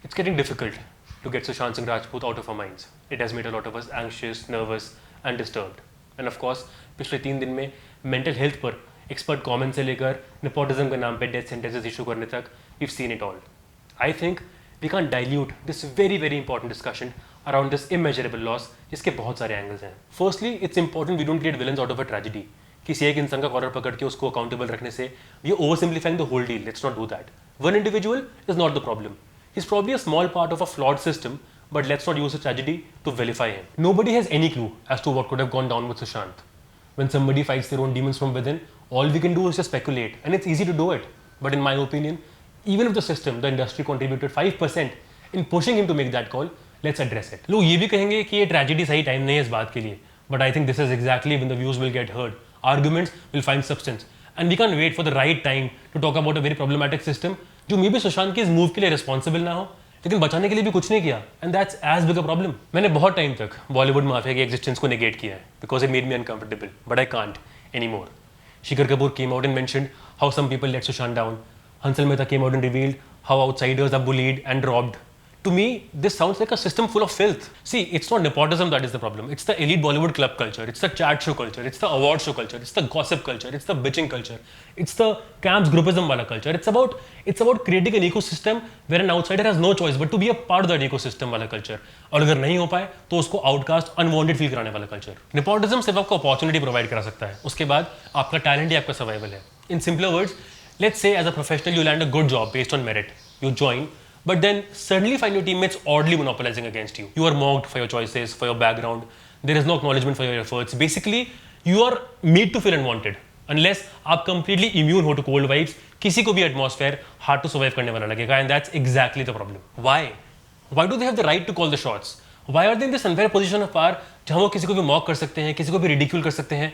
It's getting difficult to get Sushant Singh Rajput out of our minds. It has made a lot of us anxious, nervous and disturbed. And of course, पिछले 3 दिन में mental health पर expert comment से लेकर nepotism के नाम पे death sentences issue करने तक we've seen it all. I think we can't dilute this very very important discussion around this immeasurable loss जिसके बहुत सारे angles हैं. Firstly, it's important we don't create villains out of a tragedy. किसी एक इंसान का कॉलर पकड़ के उसको अकाउंटेबल रखने से we are oversimplifying the whole deal. Let's not do that. One individual is not the problem. He's probably a small part of a flawed system, but let's not use a tragedy to vilify him. Nobody has any clue as to what could have gone down with Sushant. When somebody fights their own demons from within, all we can do is just speculate, and it's easy to do it. But in my opinion, even if the system, the industry contributed 5% in pushing him to make that call, let's address it. लोग ये भी कहेंगे कि ये tragedy सही time नहीं है इस बात के लिए, but I think this is exactly when the views will get heard. Arguments will find substance, and we can't wait for the right time to talk about a very problematic system जो मे भी सुशांत के इस move के लिए responsible ना हो, लेकिन बचाने के लिए भी कुछ नहीं किया, and that's as big a problem. मैंने बहुत टाइम तक बॉलीवुड माफिया की एग्जिस्टेंस को नेगेट किया है because it made me uncomfortable, but I can't any more. Shikhar Kapoor came out and mentioned how some people let Sushant down. Hansal Mehta came out and revealed how outsiders are bullied and robbed. To me, this sounds like a system full of filth. See, it's not nepotism that is the problem. It's the elite Bollywood club culture. It's the chat show culture. It's the award show culture. It's the gossip culture. It's the bitching culture. It's the camps groupism wala culture. It's about creating an ecosystem where an outsider has no choice but to be a part of that ecosystem wala culture. और अगर नहीं हो पाए तो उसको outcast, unwanted feel कराने वाला culture. Nepotism सिर्फ आपको opportunity provide करा सकता है. उसके बाद आपका talent ही आपका survival है. In simpler words, let's say as a professional you land a good job based on merit. You join. But then suddenly find your teammates oddly monopolizing against you. You are mocked for your choices, for your background. There is no acknowledgement for your efforts. Basically, you are made to feel unwanted. Unless आप completely immune हो to cold vibes, किसी को भी atmosphere hard to survive करने वाला लगेगा, and that's exactly the problem. Why? Why do they have the right to call the shots? Why are they in this unfair position of power जहाँ वो किसी को भी mock कर सकते हैं, किसी को भी ridicule कर सकते हैं?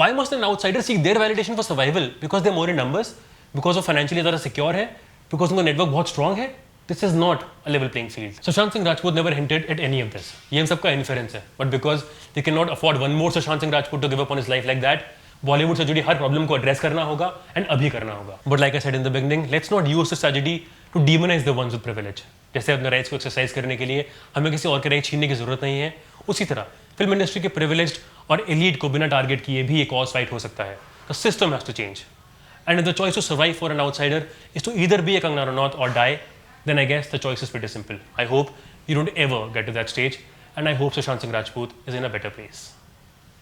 Why must an outsider seek their validation for survival? Because they're more in numbers? Because वो financially ज़्यादा secure है? Because उनका network बहुत strong है? This is not a level playing field. Sushant Singh Rajput never hinted at any of this. ये हम सबका inference है. But because they cannot afford one more Sushant Singh Rajput to give up on his life like that, Bollywood से जुड़ी हर problem को address करना होगा and अभी करना होगा. But like I said in the beginning, let's not use this tragedy to demonize the ones with privilege. जैसे अपने rights को exercise करने के लिए हमें किसी और के rights छीनने की जरूरत नहीं है, उसी तरह film industry के privileged और elite को बिना target किए भी एक cause fight हो सकता है. The system has to change. And if the choice to survive for an outsider is to either be a Kangana Ranaut or die, then I guess the choice is pretty simple. I hope you don't ever get to that stage, and I hope Sushant Singh Rajput is in a better place.